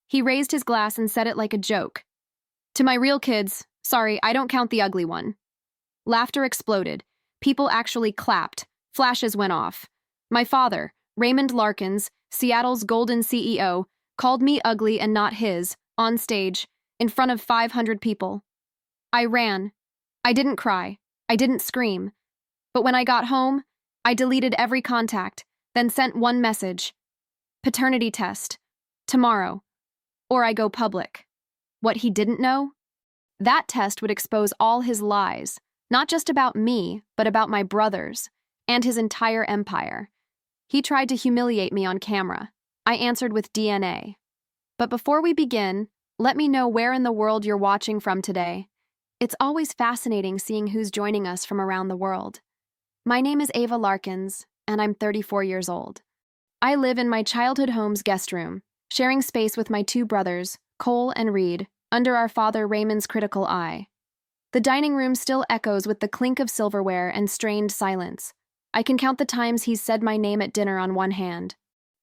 He raised his glass and said it like a joke. To my real kids, sorry, I don't count the ugly one. Laughter exploded. People actually clapped. Flashes went off. My father, Raymond Larkins, Seattle's golden CEO, called me ugly and not his, on stage, in front of 500 people. I ran. I didn't cry. I didn't scream. But when I got home, I deleted every contact, then sent one message. Paternity test. Tomorrow. Or I go public. What he didn't know? That test would expose all his lies, not just about me, but about my brothers, and his entire empire. He tried to humiliate me on camera. I answered with DNA. But before we begin, let me know where in the world you're watching from today. It's always fascinating seeing who's joining us from around the world. My name is Ava Larkins, and I'm 34 years old. I live in my childhood home's guest room, sharing space with my two brothers, Cole and Reed, under our father Raymond's critical eye. The dining room still echoes with the clink of silverware and strained silence. I can count the times he's said my name at dinner on one hand.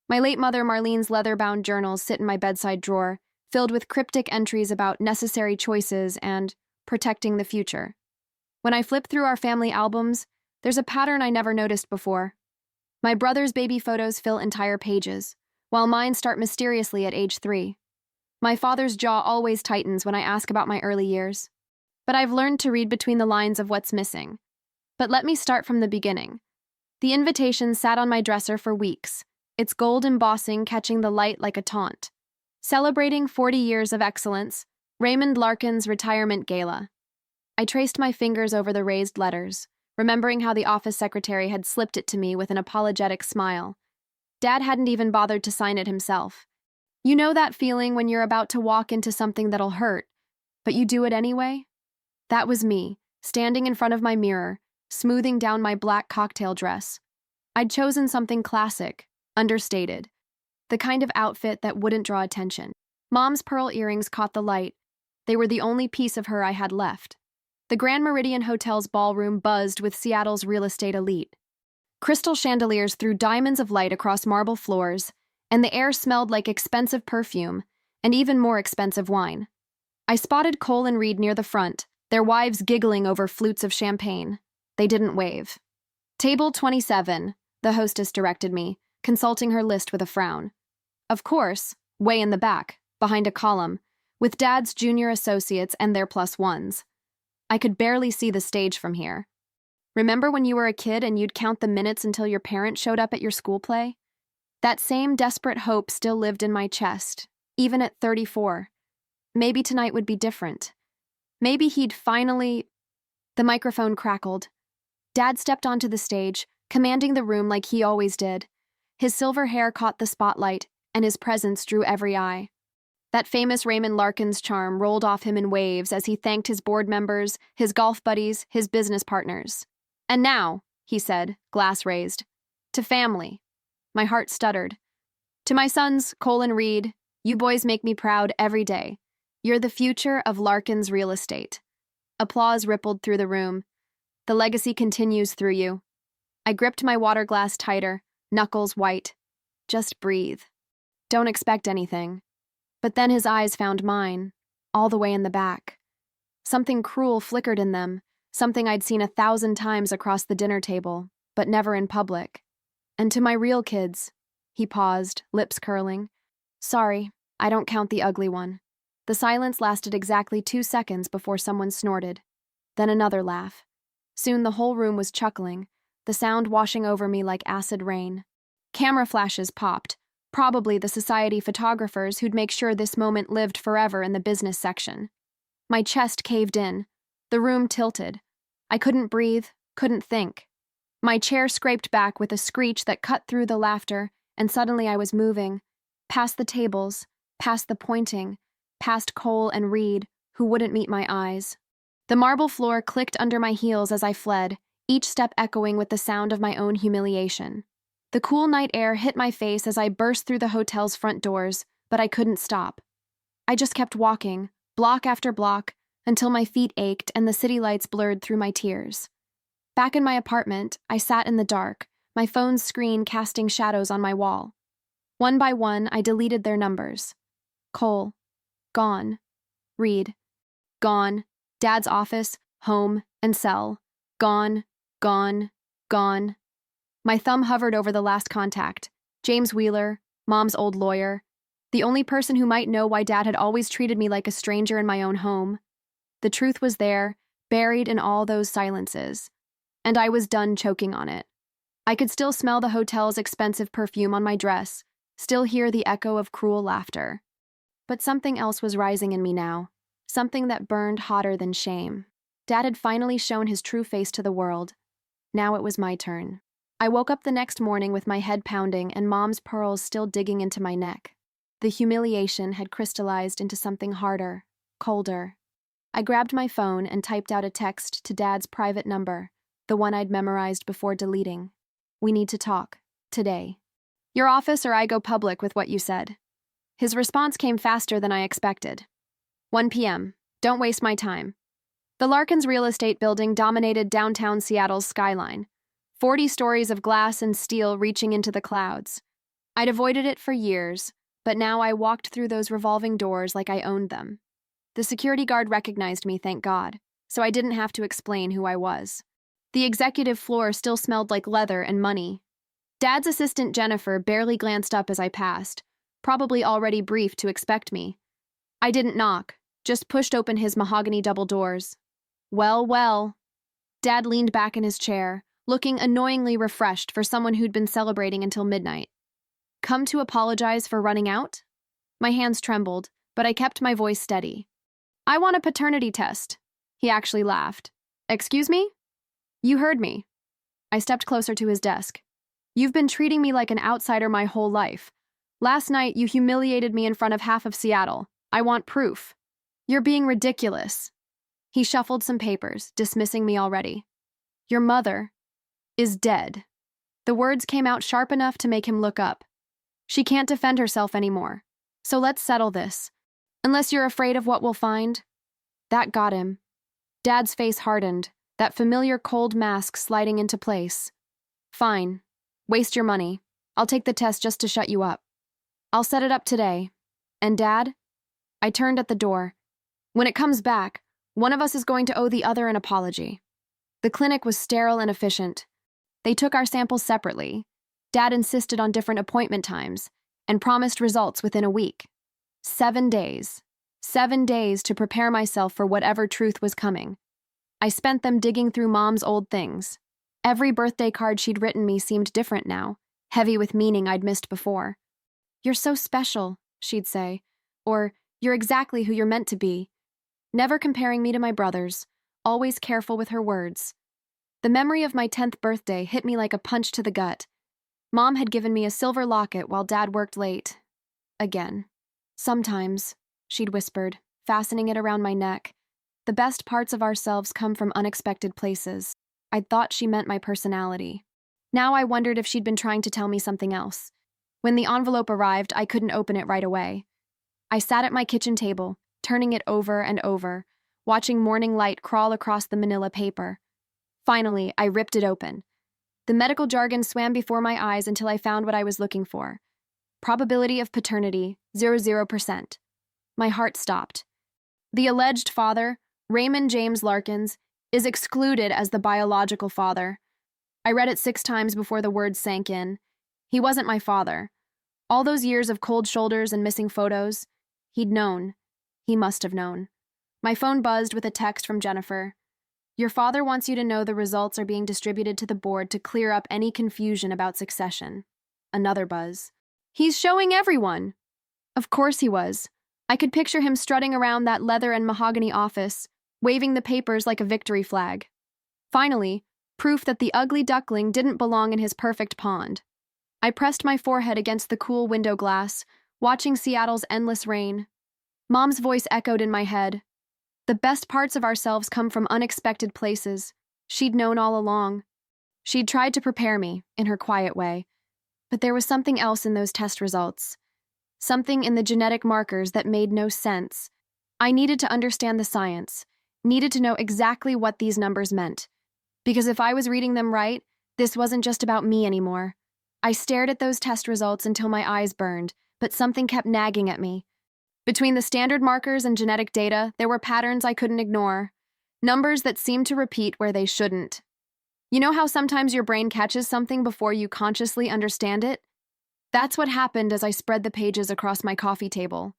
My late mother Marlene's leather-bound journals sit in my bedside drawer, filled with cryptic entries about necessary choices and protecting the future. When I flip through our family albums, there's a pattern I never noticed before. My brother's baby photos fill entire pages, while mine start mysteriously at age 3. My father's jaw always tightens when I ask about my early years. But I've learned to read between the lines of what's missing. But let me start from the beginning. The invitation sat on my dresser for weeks, its gold embossing catching the light like a taunt. Celebrating 40 years of excellence, Raymond Larkins' retirement gala. I traced my fingers over the raised letters, remembering how the office secretary had slipped it to me with an apologetic smile. Dad hadn't even bothered to sign it himself. You know that feeling when you're about to walk into something that'll hurt, but you do it anyway? That was me, standing in front of my mirror, smoothing down my black cocktail dress. I'd chosen something classic, understated, the kind of outfit that wouldn't draw attention. Mom's pearl earrings caught the light. They were the only piece of her I had left. The Grand Meridian Hotel's ballroom buzzed with Seattle's real estate elite. Crystal chandeliers threw diamonds of light across marble floors, and the air smelled like expensive perfume and even more expensive wine. I spotted Cole and Reed near the front, their wives giggling over flutes of champagne. They didn't wave. Table 27, the hostess directed me, consulting her list with a frown. Of course, way in the back, behind a column, with Dad's junior associates and their +1s. I could barely see the stage from here. Remember when you were a kid and you'd count the minutes until your parent showed up at your school play? That same desperate hope still lived in my chest, even at 34. Maybe tonight would be different. Maybe he'd finally... The microphone crackled. Dad stepped onto the stage, commanding the room like he always did. His silver hair caught the spotlight, and his presence drew every eye. That famous Raymond Larkins charm rolled off him in waves as he thanked his board members, his golf buddies, his business partners. And now, he said, glass raised, to family. My heart stuttered. To my sons, Cole and Reed, you boys make me proud every day. You're the future of Larkins real estate. Applause rippled through the room. The legacy continues through you. I gripped my water glass tighter, knuckles white. Just breathe. Don't expect anything. But then his eyes found mine, all the way in the back. Something cruel flickered in them, something I'd seen 1,000 times across the dinner table, but never in public. And to my real kids, he paused, lips curling. Sorry, I don't count the ugly one. The silence lasted exactly 2 seconds before someone snorted. Then another laugh. Soon the whole room was chuckling, the sound washing over me like acid rain. Camera flashes popped, probably the society photographers who'd make sure this moment lived forever in the business section. My chest caved in. The room tilted. I couldn't breathe, couldn't think. My chair scraped back with a screech that cut through the laughter, and suddenly I was moving. Past the tables, past the pointing, past Cole and Reed, who wouldn't meet my eyes. The marble floor clicked under my heels as I fled, each step echoing with the sound of my own humiliation. The cool night air hit my face as I burst through the hotel's front doors, but I couldn't stop. I just kept walking, block after block, until my feet ached and the city lights blurred through my tears. Back in my apartment, I sat in the dark, my phone's screen casting shadows on my wall. One by one, I deleted their numbers. Cole. Gone. Reed. Gone. Dad's office, home, and cell. Gone. Gone. Gone. My thumb hovered over the last contact. James Wheeler, Mom's old lawyer. The only person who might know why Dad had always treated me like a stranger in my own home. The truth was there, buried in all those silences. And I was done choking on it. I could still smell the hotel's expensive perfume on my dress, still hear the echo of cruel laughter. But something else was rising in me now, something that burned hotter than shame. Dad had finally shown his true face to the world. Now it was my turn. I woke up the next morning with my head pounding and Mom's pearls still digging into my neck. The humiliation had crystallized into something harder, colder. I grabbed my phone and typed out a text to Dad's private number, the one I'd memorized before deleting. We need to talk, today. Your office or I go public with what you said. His response came faster than I expected. 1 p.m. Don't waste my time. The Larkins real estate building dominated downtown Seattle's skyline. 40 stories of glass and steel reaching into the clouds. I'd avoided it for years, but now I walked through those revolving doors like I owned them. The security guard recognized me, thank God, so I didn't have to explain who I was. The executive floor still smelled like leather and money. Dad's assistant Jennifer barely glanced up as I passed, probably already briefed to expect me. I didn't knock, just pushed open his mahogany double doors. Well, well. Dad leaned back in his chair, looking annoyingly refreshed for someone who'd been celebrating until midnight. Come to apologize for running out? My hands trembled, but I kept my voice steady. I want a paternity test. He actually laughed. Excuse me? You heard me. I stepped closer to his desk. You've been treating me like an outsider my whole life. Last night, you humiliated me in front of half of Seattle. I want proof. You're being ridiculous. He shuffled some papers, dismissing me already. Your mother is dead. The words came out sharp enough to make him look up. She can't defend herself anymore. So let's settle this. Unless you're afraid of what we'll find. That got him. Dad's face hardened, that familiar cold mask sliding into place. Fine. Waste your money. I'll take the test just to shut you up. I'll set it up today. And Dad? I turned at the door. When it comes back, one of us is going to owe the other an apology. The clinic was sterile and efficient. They took our samples separately. Dad insisted on different appointment times and promised results within a week. 7 days. 7 days to prepare myself for whatever truth was coming. I spent them digging through Mom's old things. Every birthday card she'd written me seemed different now, heavy with meaning I'd missed before. You're so special, she'd say, or you're exactly who you're meant to be. Never comparing me to my brothers, always careful with her words. The memory of my 10th birthday hit me like a punch to the gut. Mom had given me a silver locket while Dad worked late. Again. Sometimes, she'd whispered, fastening it around my neck, the best parts of ourselves come from unexpected places. I'd thought she meant my personality. Now I wondered if she'd been trying to tell me something else. When the envelope arrived, I couldn't open it right away. I sat at my kitchen table, turning it over and over, watching morning light crawl across the manila paper. Finally, I ripped it open. The medical jargon swam before my eyes until I found what I was looking for. Probability of paternity, 00%. My heart stopped. The alleged father, Raymond James Larkins, is excluded as the biological father. I read it 6 times before the words sank in. He wasn't my father. All those years of cold shoulders and missing photos, he'd known. He must have known. My phone buzzed with a text from Jennifer. Your father wants you to know the results are being distributed to the board to clear up any confusion about succession. Another buzz. He's showing everyone. Of course he was. I could picture him strutting around that leather and mahogany office, waving the papers like a victory flag. Finally, proof that the ugly duckling didn't belong in his perfect pond. I pressed my forehead against the cool window glass, watching Seattle's endless rain. Mom's voice echoed in my head. The best parts of ourselves come from unexpected places. She'd known all along. She'd tried to prepare me, in her quiet way. But there was something else in those test results. Something in the genetic markers that made no sense. I needed to understand the science, needed to know exactly what these numbers meant. Because if I was reading them right, this wasn't just about me anymore. I stared at those test results until my eyes burned, but something kept nagging at me. Between the standard markers and genetic data, there were patterns I couldn't ignore. Numbers that seemed to repeat where they shouldn't. You know how sometimes your brain catches something before you consciously understand it? That's what happened as I spread the pages across my coffee table.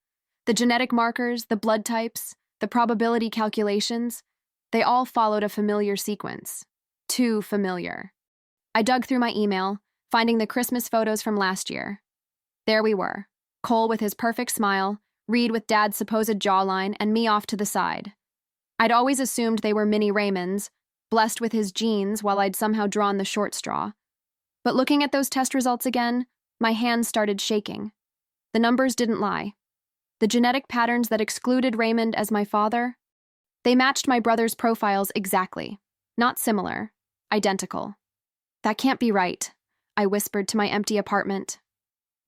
The genetic markers, the blood types, the probability calculations, they all followed a familiar sequence. Too familiar. I dug through my email, finding the Christmas photos from last year. There we were. Cole with his perfect smile, Reed with Dad's supposed jawline, and me off to the side. I'd always assumed they were mini Raymonds, blessed with his genes while I'd somehow drawn the short straw. But looking at those test results again, my hands started shaking. The numbers didn't lie. The genetic patterns that excluded Raymond as my father, they matched my brother's profiles exactly. Not similar. Identical. That can't be right, I whispered to my empty apartment.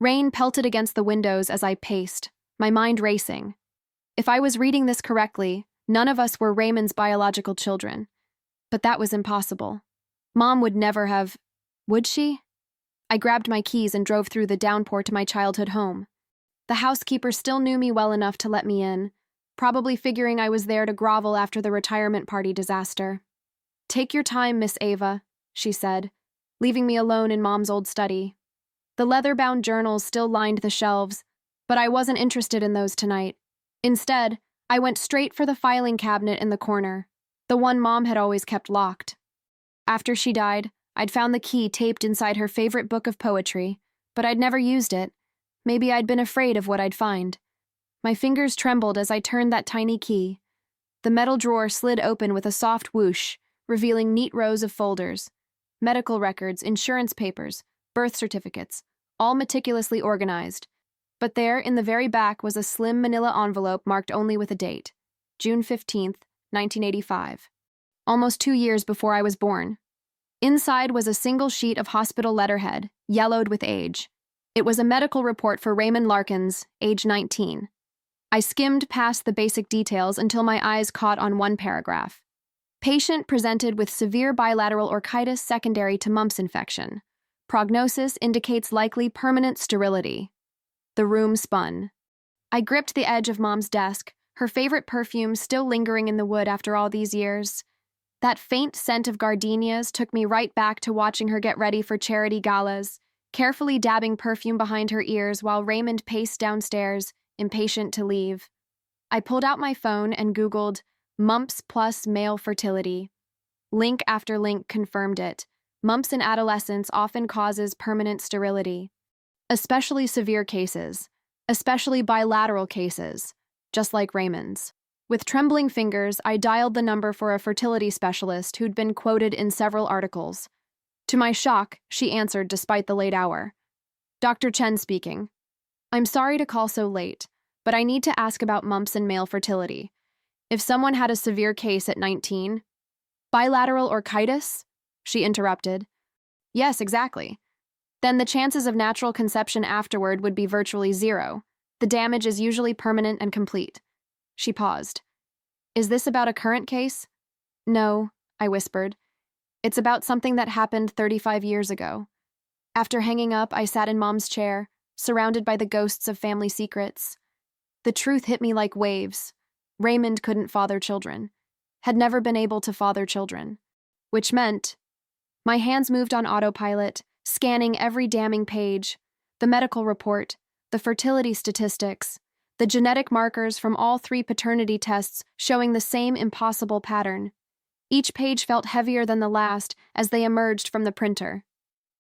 Rain pelted against the windows as I paced, my mind racing. If I was reading this correctly, none of us were Raymond's biological children. But that was impossible. Mom would never have... Would she? I grabbed my keys and drove through the downpour to my childhood home. The housekeeper still knew me well enough to let me in, probably figuring I was there to grovel after the retirement party disaster. "Take your time, Miss Ava," she said, leaving me alone in Mom's old study. The leather-bound journals still lined the shelves, but I wasn't interested in those tonight. Instead, I went straight for the filing cabinet in the corner, the one Mom had always kept locked. After she died, I'd found the key taped inside her favorite book of poetry, but I'd never used it. Maybe I'd been afraid of what I'd find. My fingers trembled as I turned that tiny key. The metal drawer slid open with a soft whoosh, revealing neat rows of folders. Medical records, insurance papers, birth certificates, all meticulously organized. But there, in the very back, was a slim manila envelope marked only with a date. June 15th, 1985. Almost 2 years before I was born. Inside was a single sheet of hospital letterhead, yellowed with age. It was a medical report for Raymond Larkins, age 19. I skimmed past the basic details until my eyes caught on one paragraph. Patient presented with severe bilateral orchitis secondary to mumps infection. Prognosis indicates likely permanent sterility. The room spun. I gripped the edge of Mom's desk, her favorite perfume still lingering in the wood after all these years. That faint scent of gardenias took me right back to watching her get ready for charity galas, carefully dabbing perfume behind her ears while Raymond paced downstairs, impatient to leave. I pulled out my phone and Googled mumps plus male fertility. Link after link confirmed it. Mumps in adolescence often causes permanent sterility. Especially severe cases. Especially bilateral cases. Just like Raymond's. With trembling fingers, I dialed the number for a fertility specialist who'd been quoted in several articles. To my shock, she answered despite the late hour. "Dr. Chen speaking. I'm sorry to call so late, but I need to ask about mumps and male fertility. If someone had a severe case at 19... Bilateral orchitis?" she interrupted. "Yes, exactly. Then the chances of natural conception afterward would be virtually zero. The damage is usually permanent and complete." She paused. "Is this about a current case?" "No," I whispered. "It's about something that happened 35 years ago." After hanging up, I sat in Mom's chair, surrounded by the ghosts of family secrets. The truth hit me like waves. Raymond couldn't father children. Had never been able to father children. Which meant... My hands moved on autopilot, scanning every damning page. The medical report, the fertility statistics, the genetic markers from all 3 paternity tests showing the same impossible pattern. Each page felt heavier than the last as they emerged from the printer.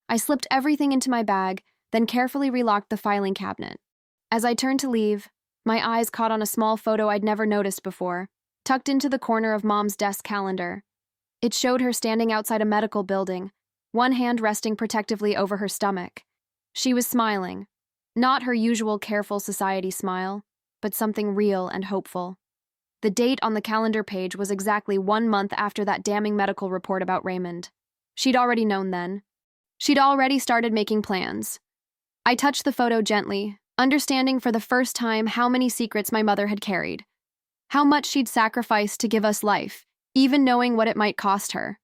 I slipped everything into my bag, then carefully relocked the filing cabinet. As I turned to leave, my eyes caught on a small photo I'd never noticed before, tucked into the corner of Mom's desk calendar. It showed her standing outside a medical building, one hand resting protectively over her stomach. She was smiling, not her usual careful society smile, but something real and hopeful. The date on the calendar page was exactly 1 month after that damning medical report about Raymond. She'd already known then. She'd already started making plans. I touched the photo gently, understanding for the first time how many secrets my mother had carried. How much she'd sacrificed to give us life, even knowing what it might cost her.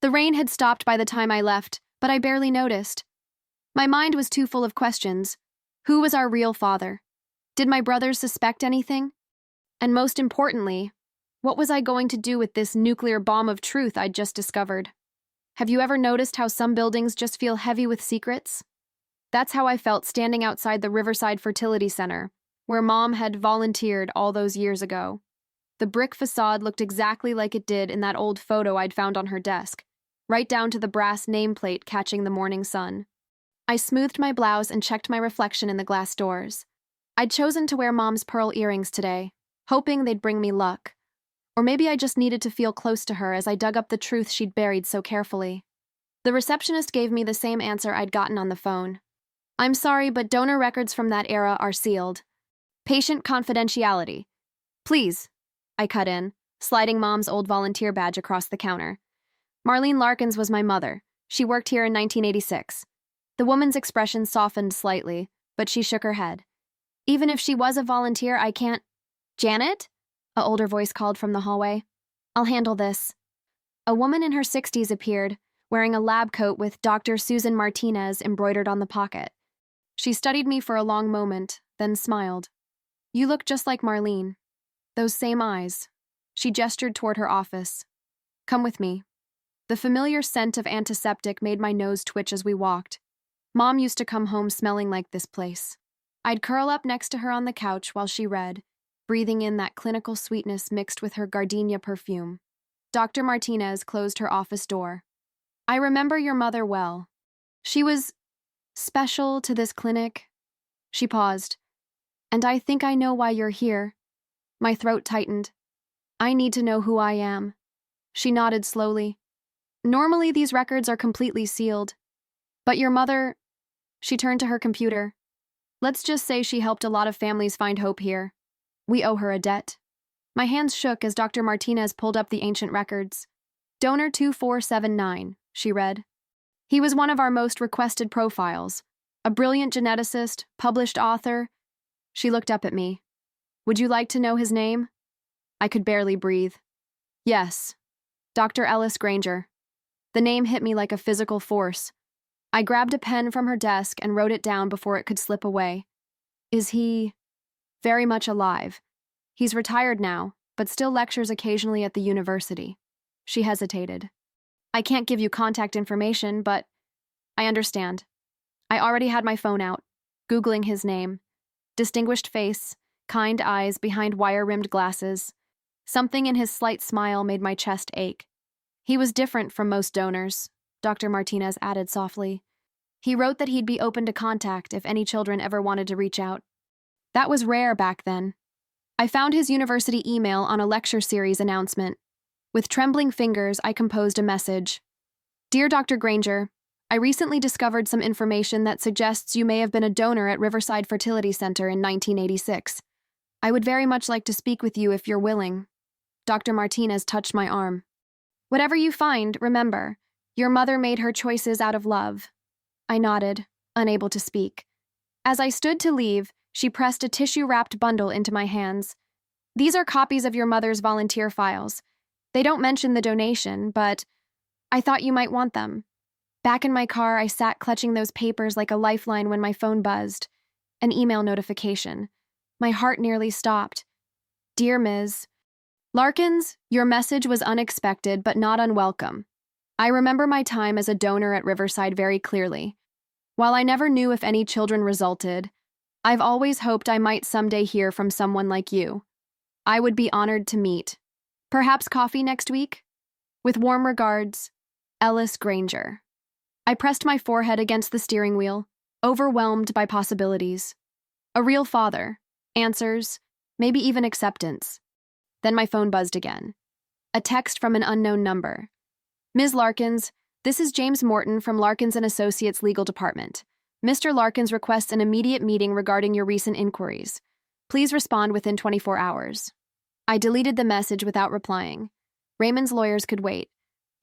The rain had stopped by the time I left, but I barely noticed. My mind was too full of questions. Who was our real father? Did my brothers suspect anything? And most importantly, what was I going to do with this nuclear bomb of truth I'd just discovered? Have you ever noticed how some buildings just feel heavy with secrets? That's how I felt standing outside the Riverside Fertility Center, where Mom had volunteered all those years ago. The brick facade looked exactly like it did in that old photo I'd found on her desk, right down to the brass nameplate catching the morning sun. I smoothed my blouse and checked my reflection in the glass doors. I'd chosen to wear Mom's pearl earrings today, hoping they'd bring me luck. Or maybe I just needed to feel close to her as I dug up the truth she'd buried so carefully. The receptionist gave me the same answer I'd gotten on the phone. I'm sorry, but donor records from that era are sealed. Patient confidentiality. Please, I cut in, sliding Mom's old volunteer badge across the counter. Marlene Larkins was my mother. She worked here in 1986. The woman's expression softened slightly, but she shook her head. Even if she was a volunteer, I can't— Janet? A older voice called from the hallway. I'll handle this. A woman in her 60s appeared, wearing a lab coat with Dr. Susan Martinez embroidered on the pocket. She studied me for a long moment, then smiled. You look just like Marlene. Those same eyes. She gestured toward her office. Come with me. The familiar scent of antiseptic made my nose twitch as we walked. Mom used to come home smelling like this place. I'd curl up next to her on the couch while she read, breathing in that clinical sweetness mixed with her gardenia perfume. Dr. Martinez closed her office door. I remember your mother well. She was special to this clinic. She paused. And I think I know why you're here. My throat tightened. I need to know who I am. She nodded slowly. Normally these records are completely sealed. But your mother— She turned to her computer. Let's just say she helped a lot of families find hope here. We owe her a debt. My hands shook as Dr. Martinez pulled up the ancient records. Donor 2479, she read. He was one of our most requested profiles. A brilliant geneticist, published author. She looked up at me. Would you like to know his name? I could barely breathe. Yes. Dr. Ellis Granger. The name hit me like a physical force. I grabbed a pen from her desk and wrote it down before it could slip away. Is he— Very much alive. He's retired now, but still lectures occasionally at the university. She hesitated. I can't give you contact information, but— I understand. I already had my phone out, Googling his name. Distinguished face, kind eyes behind wire-rimmed glasses. Something in his slight smile made my chest ache. He was different from most donors, Dr. Martinez added softly. He wrote that he'd be open to contact if any children ever wanted to reach out. That was rare back then. I found his university email on a lecture series announcement. With trembling fingers, I composed a message. Dear Dr. Granger, I recently discovered some information that suggests you may have been a donor at Riverside Fertility Center in 1986. I would very much like to speak with you if you're willing. Dr. Martinez touched my arm. Whatever you find, remember, your mother made her choices out of love. I nodded, unable to speak. As I stood to leave, she pressed a tissue-wrapped bundle into my hands. These are copies of your mother's volunteer files. They don't mention the donation, but I thought you might want them. Back in my car, I sat clutching those papers like a lifeline when my phone buzzed. An email notification. My heart nearly stopped. Dear Ms. Larkins, your message was unexpected but not unwelcome. I remember my time as a donor at Riverside very clearly. While I never knew if any children resulted, I've always hoped I might someday hear from someone like you. I would be honored to meet. Perhaps coffee next week? With warm regards, Ellis Granger. I pressed my forehead against the steering wheel, overwhelmed by possibilities. A real father, answers, maybe even acceptance. Then my phone buzzed again. A text from an unknown number. Ms. Larkins, this is James Morton from Larkins & Associates Legal Department. Mr. Larkins requests an immediate meeting regarding your recent inquiries. Please respond within 24 hours. I deleted the message without replying. Raymond's lawyers could wait.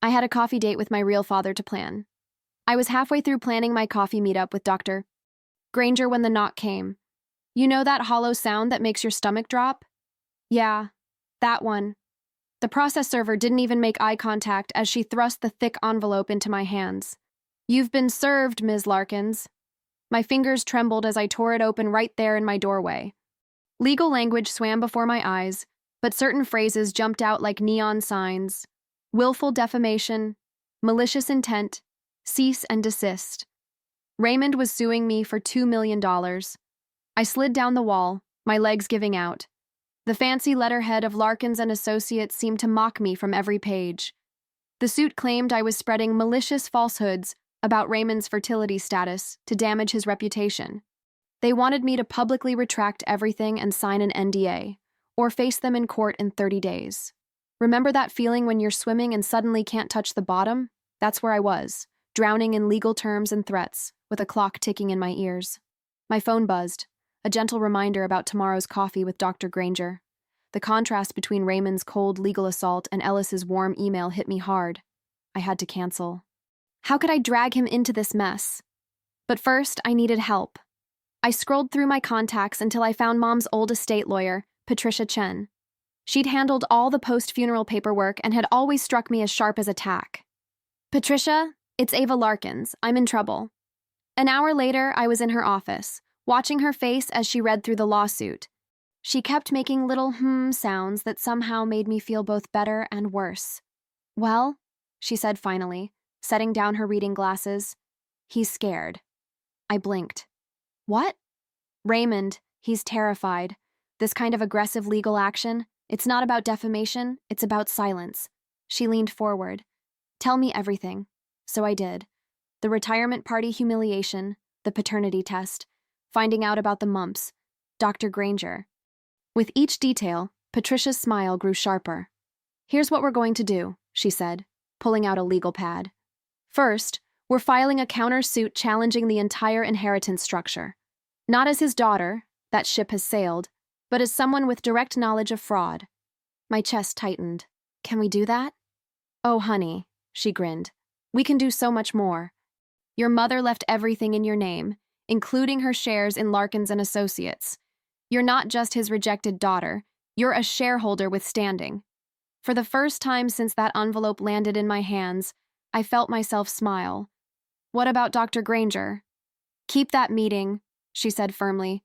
I had a coffee date with my real father to plan. I was halfway through planning my coffee meetup with Dr. Granger when the knock came. You know that hollow sound that makes your stomach drop? Yeah, that one. The process server didn't even make eye contact as she thrust the thick envelope into my hands. You've been served, Ms. Larkins. My fingers trembled as I tore it open right there in my doorway. Legal language swam before my eyes, but certain phrases jumped out like neon signs. Willful defamation, malicious intent, cease and desist. Raymond was suing me for $2 million. I slid down the wall, my legs giving out. The fancy letterhead of Larkins and Associates seemed to mock me from every page. The suit claimed I was spreading malicious falsehoods about Raymond's fertility status to damage his reputation. They wanted me to publicly retract everything and sign an NDA, or face them in court in 30 days. Remember that feeling when you're swimming and suddenly can't touch the bottom? That's where I was, drowning in legal terms and threats, with a clock ticking in my ears. My phone buzzed, a gentle reminder about tomorrow's coffee with Dr. Granger. The contrast between Raymond's cold legal assault and Ellis's warm email hit me hard. I had to cancel. How could I drag him into this mess? But first, I needed help. I scrolled through my contacts until I found Mom's old estate lawyer, Patricia Chen. She'd handled all the post-funeral paperwork and had always struck me as sharp as a tack. Patricia, it's Ava Larkins. I'm in trouble. An hour later, I was in her office, watching her face as she read through the lawsuit. She kept making little sounds that somehow made me feel both better and worse. Well, she said finally, setting down her reading glasses. He's scared. I blinked. What? Raymond, he's terrified. This kind of aggressive legal action, it's not about defamation, it's about silence. She leaned forward. Tell me everything. So I did. The retirement party humiliation, the paternity test, finding out about the mumps, Dr. Granger. With each detail, Patricia's smile grew sharper. Here's what we're going to do, she said, pulling out a legal pad. First, we're filing a counter-suit challenging the entire inheritance structure. Not as his daughter, that ship has sailed, but as someone with direct knowledge of fraud. My chest tightened. Can we do that? Oh, honey, she grinned. We can do so much more. Your mother left everything in your name, including her shares in Larkins and Associates. You're not just his rejected daughter, you're a shareholder with standing. For the first time since that envelope landed in my hands, I felt myself smile. What about Dr. Granger? Keep that meeting, she said firmly.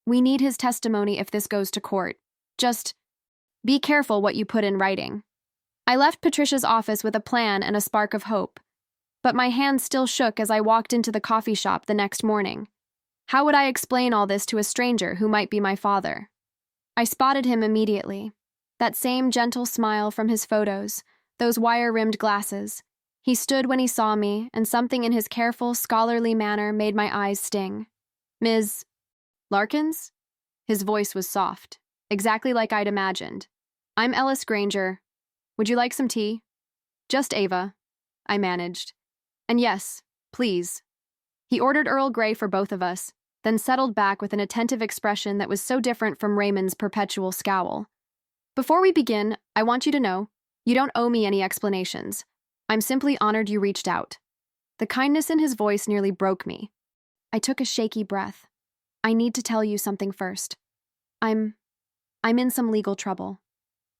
We need his testimony if this goes to court. Just be careful what you put in writing. I left Patricia's office with a plan and a spark of hope, but my hands still shook as I walked into the coffee shop the next morning. How would I explain all this to a stranger who might be my father? I spotted him immediately. That same gentle smile from his photos, those wire-rimmed glasses. He stood when he saw me, and something in his careful, scholarly manner made my eyes sting. Ms. Larkins? His voice was soft, exactly like I'd imagined. I'm Ellis Granger. Would you like some tea? Just Ava, I managed. And yes, please. He ordered Earl Grey for both of us, then settled back with an attentive expression that was so different from Raymond's perpetual scowl. Before we begin, I want you to know, you don't owe me any explanations. I'm simply honored you reached out. The kindness in his voice nearly broke me. I took a shaky breath. I need to tell you something first. I'm in some legal trouble.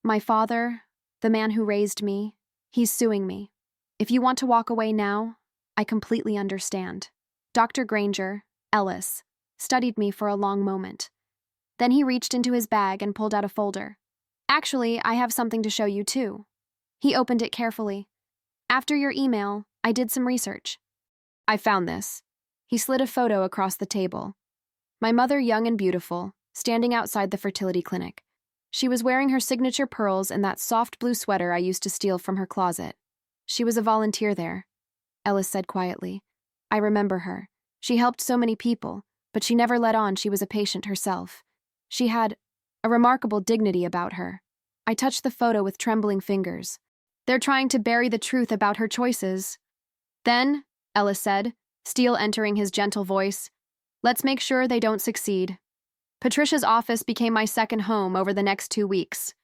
My father, the man who raised me, he's suing me. If you want to walk away now, I completely understand. Dr. Granger, Ellis, studied me for a long moment. Then he reached into his bag and pulled out a folder. Actually, I have something to show you too. He opened it carefully. After your email, I did some research. I found this. He slid a photo across the table. My mother, young and beautiful, standing outside the fertility clinic. She was wearing her signature pearls and that soft blue sweater I used to steal from her closet. She was a volunteer there, Ellis said quietly. I remember her. She helped so many people, but she never let on she was a patient herself. She had a remarkable dignity about her. I touched the photo with trembling fingers. They're trying to bury the truth about her choices. Then, Ellis said, Steele entering his gentle voice, let's make sure they don't succeed. Patricia's office became my second home over the next 2 weeks.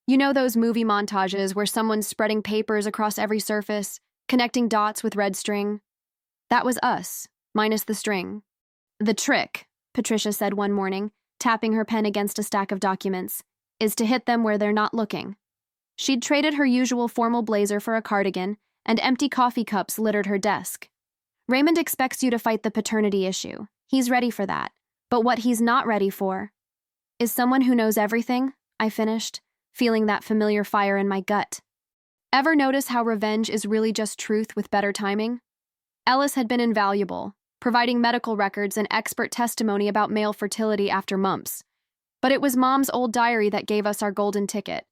You know those movie montages where someone's spreading papers across every surface, connecting dots with red string? That was us, minus the string. The trick, Patricia said one morning, tapping her pen against a stack of documents, is to hit them where they're not looking. She'd traded her usual formal blazer for a cardigan, and empty coffee cups littered her desk. Raymond expects you to fight the paternity issue. He's ready for that. But what he's not ready for Is someone who knows everything, I finished, feeling that familiar fire in my gut. Ever notice how revenge is really just truth with better timing? Ellis had been invaluable, providing medical records and expert testimony about male fertility after mumps. But it was Mom's old diary that gave us our golden ticket.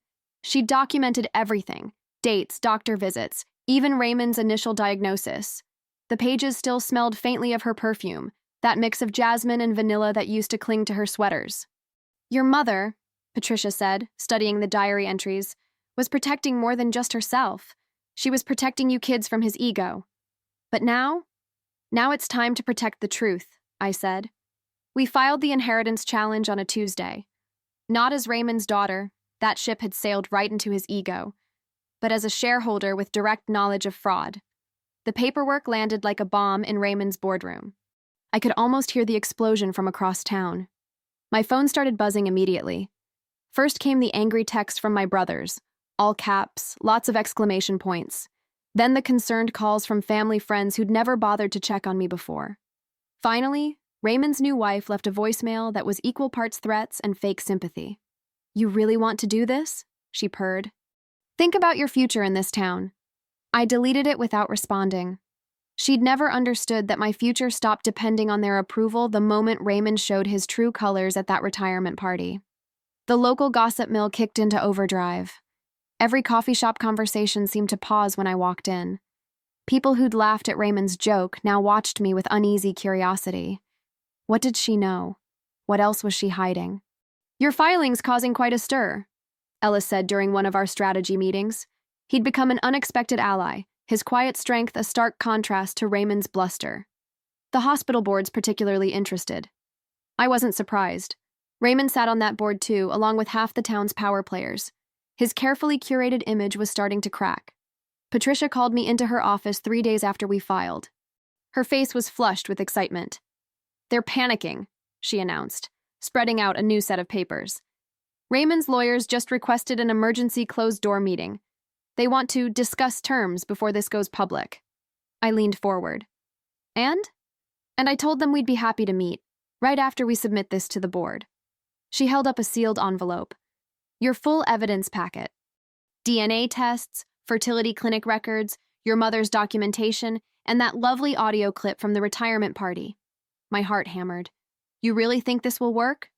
She documented everything: dates, doctor visits, even Raymond's initial diagnosis. The pages still smelled faintly of her perfume, that mix of jasmine and vanilla that used to cling to her sweaters. Your mother, Patricia said, studying the diary entries, was protecting more than just herself. She was protecting you kids from his ego. But now it's time to protect the truth, I said. We filed the inheritance challenge on a Tuesday. Not as Raymond's daughter, that ship had sailed right into his ego, but as a shareholder with direct knowledge of fraud. The paperwork landed like a bomb in Raymond's boardroom. I could almost hear the explosion from across town. My phone started buzzing immediately. First came the angry text from my brothers, all caps, lots of exclamation points. Then the concerned calls from family friends who'd never bothered to check on me before. Finally, Raymond's new wife left a voicemail that was equal parts threats and fake sympathy. You really want to do this? She purred. Think about your future in this town. I deleted it without responding. She'd never understood that my future stopped depending on their approval the moment Raymond showed his true colors at that retirement party. The local gossip mill kicked into overdrive. Every coffee shop conversation seemed to pause when I walked in. People who'd laughed at Raymond's joke now watched me with uneasy curiosity. What did she know? What else was she hiding? Your filing's causing quite a stir, Ellis said during one of our strategy meetings. He'd become an unexpected ally, his quiet strength a stark contrast to Raymond's bluster. The hospital board's particularly interested. I wasn't surprised. Raymond sat on that board too, along with half the town's power players. His carefully curated image was starting to crack. Patricia called me into her office 3 days after we filed. Her face was flushed with excitement. They're panicking, she announced, spreading out a new set of papers. Raymond's lawyers just requested an emergency closed-door meeting. They want to discuss terms before this goes public. I leaned forward. And I told them we'd be happy to meet, right after we submit this to the board. She held up a sealed envelope. Your full evidence packet. DNA tests, fertility clinic records, your mother's documentation, and that lovely audio clip from the retirement party. My heart hammered. You really think this will work?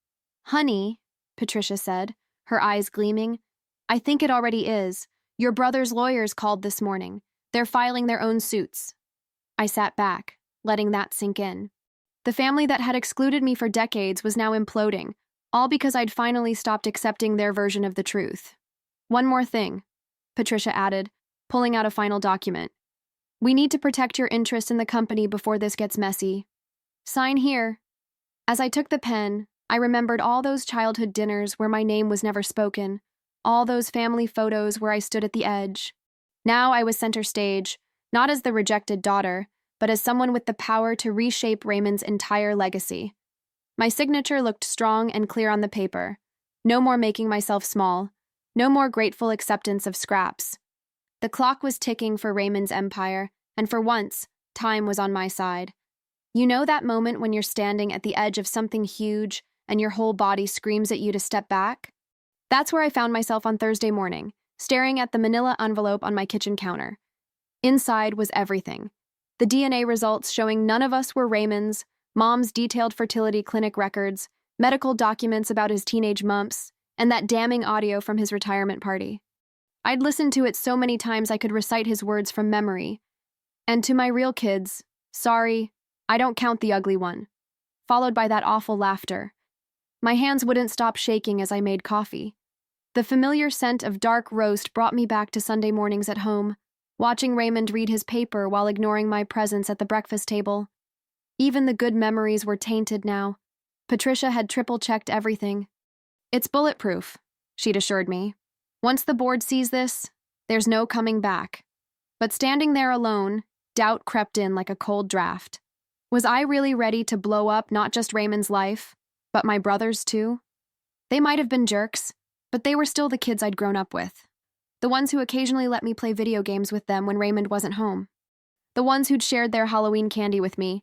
Honey, Patricia said, her eyes gleaming. I think it already is. Your brother's lawyers called this morning. They're filing their own suits. I sat back, letting that sink in. The family that had excluded me for decades was now imploding, all because I'd finally stopped accepting their version of the truth. One more thing, Patricia added, pulling out a final document. We need to protect your interest in the company before this gets messy. Sign here. As I took the pen, I remembered all those childhood dinners where my name was never spoken, all those family photos where I stood at the edge. Now I was center stage, not as the rejected daughter, but as someone with the power to reshape Raymond's entire legacy. My signature looked strong and clear on the paper. No more making myself small. No more grateful acceptance of scraps. The clock was ticking for Raymond's empire, and for once, time was on my side. You know that moment when you're standing at the edge of something huge and your whole body screams at you to step back? That's where I found myself on Thursday morning, staring at the manila envelope on my kitchen counter. Inside was everything. The DNA results showing none of us were Raymond's, Mom's detailed fertility clinic records, medical documents about his teenage mumps, and that damning audio from his retirement party. I'd listened to it so many times I could recite his words from memory. And to my real kids, sorry, I don't count the ugly one. Followed by that awful laughter. My hands wouldn't stop shaking as I made coffee. The familiar scent of dark roast brought me back to Sunday mornings at home, watching Raymond read his paper while ignoring my presence at the breakfast table. Even the good memories were tainted now. Patricia had triple-checked everything. It's bulletproof, she'd assured me. Once the board sees this, there's no coming back. But standing there alone, doubt crept in like a cold draft. Was I really ready to blow up not just Raymond's life, but my brother's too? They might have been jerks, but they were still the kids I'd grown up with. The ones who occasionally let me play video games with them when Raymond wasn't home. The ones who'd shared their Halloween candy with me,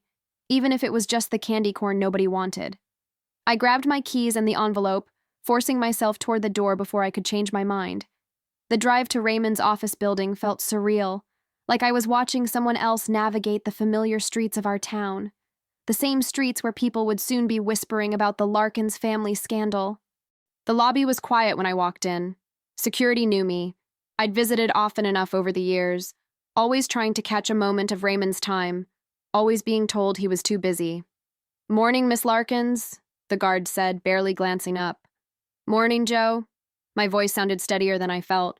even if it was just the candy corn nobody wanted. I grabbed my keys and the envelope, forcing myself toward the door before I could change my mind. The drive to Raymond's office building felt surreal, like I was watching someone else navigate the familiar streets of our town. The same streets where people would soon be whispering about the Larkins family scandal. The lobby was quiet when I walked in. Security knew me. I'd visited often enough over the years, always trying to catch a moment of Raymond's time, always being told he was too busy. "Morning, Miss Larkins," the guard said, barely glancing up. "Morning, Joe." My voice sounded steadier than I felt.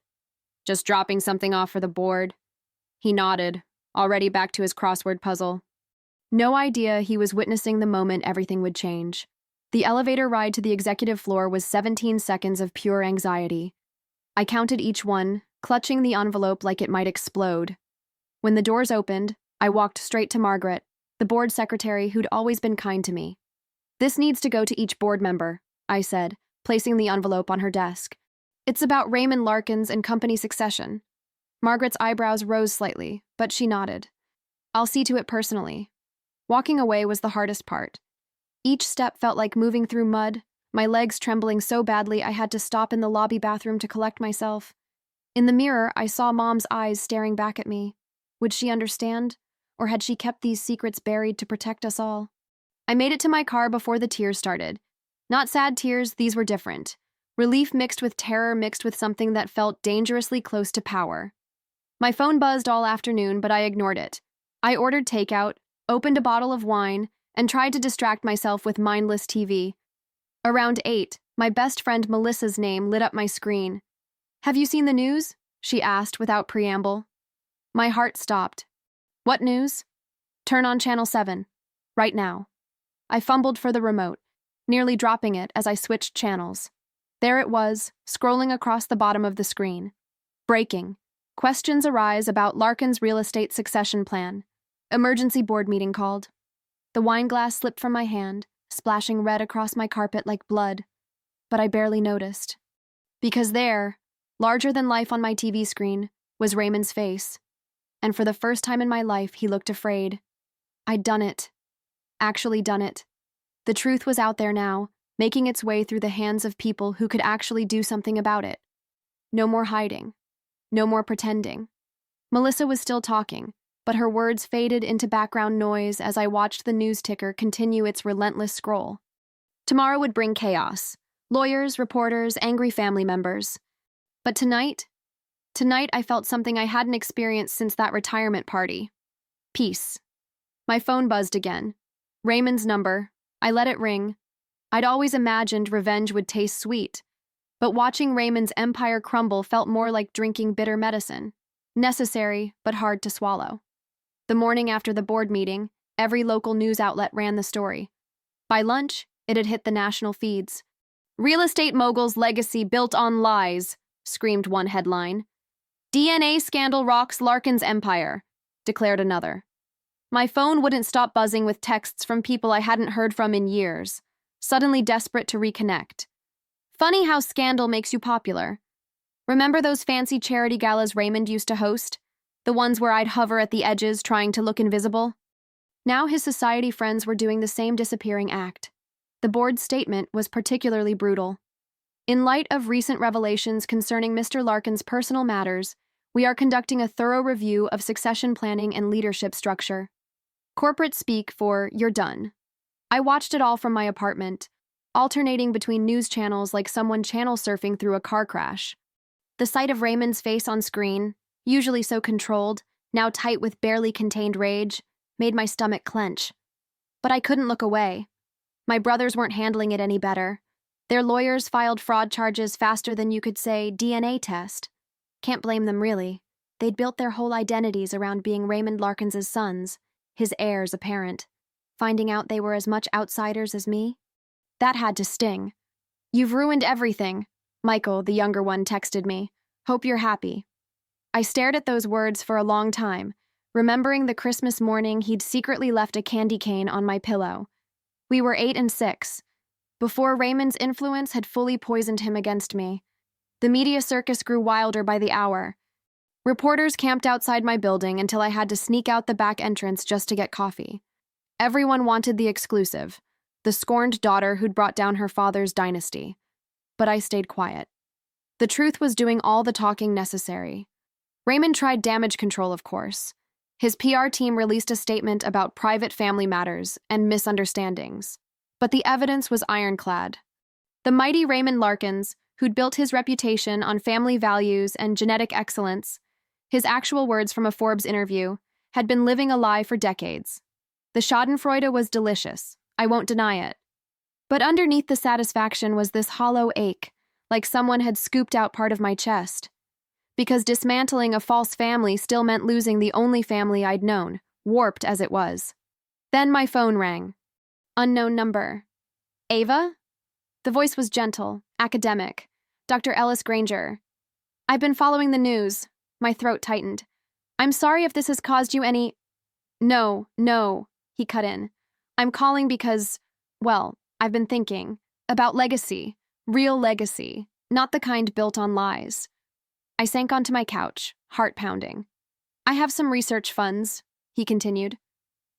"Just dropping something off for the board." He nodded, already back to his crossword puzzle. No idea he was witnessing the moment everything would change. The elevator ride to the executive floor was 17 seconds of pure anxiety. I counted each one, clutching the envelope like it might explode. When the doors opened, I walked straight to Margaret, the board secretary who'd always been kind to me. "This needs to go to each board member," I said, placing the envelope on her desk. "It's about Raymond Larkins and company succession." Margaret's eyebrows rose slightly, but she nodded. "I'll see to it personally." Walking away was the hardest part. Each step felt like moving through mud, my legs trembling so badly I had to stop in the lobby bathroom to collect myself. In the mirror, I saw Mom's eyes staring back at me. Would she understand? Or had she kept these secrets buried to protect us all? I made it to my car before the tears started. Not sad tears, these were different. Relief mixed with terror mixed with something that felt dangerously close to power. My phone buzzed all afternoon, but I ignored it. I ordered takeout, opened a bottle of wine, and tried to distract myself with mindless TV. Around 8, my best friend Melissa's name lit up my screen. "Have you seen the news?" she asked without preamble. My heart stopped. "What news?" "Turn on Channel 7. Right now." I fumbled for the remote, nearly dropping it as I switched channels. There it was, scrolling across the bottom of the screen. Breaking. Questions arise about Larkin's real estate succession plan. Emergency board meeting called. The wine glass slipped from my hand, splashing red across my carpet like blood. But I barely noticed. Because there, larger than life on my TV screen, was Raymond's face. And for the first time in my life, he looked afraid. I'd done it. Actually done it. The truth was out there now, making its way through the hands of people who could actually do something about it. No more hiding. No more pretending. Melissa was still talking, but her words faded into background noise as I watched the news ticker continue its relentless scroll. Tomorrow would bring chaos. Lawyers, reporters, angry family members. But tonight I felt something I hadn't experienced since that retirement party. Peace. My phone buzzed again. Raymond's number. I let it ring. I'd always imagined revenge would taste sweet, but watching Raymond's empire crumble felt more like drinking bitter medicine. Necessary, but hard to swallow. The morning after the board meeting, every local news outlet ran the story. By lunch, it had hit the national feeds. "Real estate mogul's legacy built on lies," screamed one headline. "DNA scandal rocks Larkin's empire," declared another. My phone wouldn't stop buzzing with texts from people I hadn't heard from in years, suddenly desperate to reconnect. "Funny how scandal makes you popular. Remember those fancy charity galas Raymond used to host? The ones where I'd hover at the edges trying to look invisible?" Now his society friends were doing the same disappearing act. The board's statement was particularly brutal. "In light of recent revelations concerning Mr. Larkin's personal matters, we are conducting a thorough review of succession planning and leadership structure." Corporate speak for "you're done." I watched it all from my apartment, alternating between news channels like someone channel surfing through a car crash. The sight of Raymond's face on screen, usually so controlled, now tight with barely contained rage, made my stomach clench. But I couldn't look away. My brothers weren't handling it any better. Their lawyers filed fraud charges faster than you could say DNA test. Can't blame them really. They'd built their whole identities around being Raymond Larkins' sons, his heirs apparent. Finding out they were as much outsiders as me? That had to sting. "You've ruined everything," Michael, the younger one, texted me. "Hope you're happy." I stared at those words for a long time, remembering the Christmas morning he'd secretly left a candy cane on my pillow. We were 8 and 6. Before Raymond's influence had fully poisoned him against me. The media circus grew wilder by the hour. Reporters camped outside my building until I had to sneak out the back entrance just to get coffee. Everyone wanted the exclusive, the scorned daughter who'd brought down her father's dynasty. but I stayed quiet. The truth was doing all the talking necessary. Raymond tried damage control, of course. His PR team released a statement about private family matters and misunderstandings. But the evidence was ironclad. The mighty Raymond Larkins, who'd built his reputation on family values and genetic excellence, his actual words from a Forbes interview, had been living a lie for decades. The schadenfreude was delicious, I won't deny it. But underneath the satisfaction was this hollow ache, like someone had scooped out part of my chest. Because dismantling a false family still meant losing the only family I'd known, warped as it was. Then my phone rang. Unknown number. Ava? The voice was gentle, academic. Dr. Ellis Granger. I've been following the news. My throat tightened. I'm sorry if this has caused you any... No, he cut in. I'm calling because, well, I've been thinking about legacy, real legacy, not the kind built on lies. I sank onto my couch, heart pounding. I have some research funds, he continued.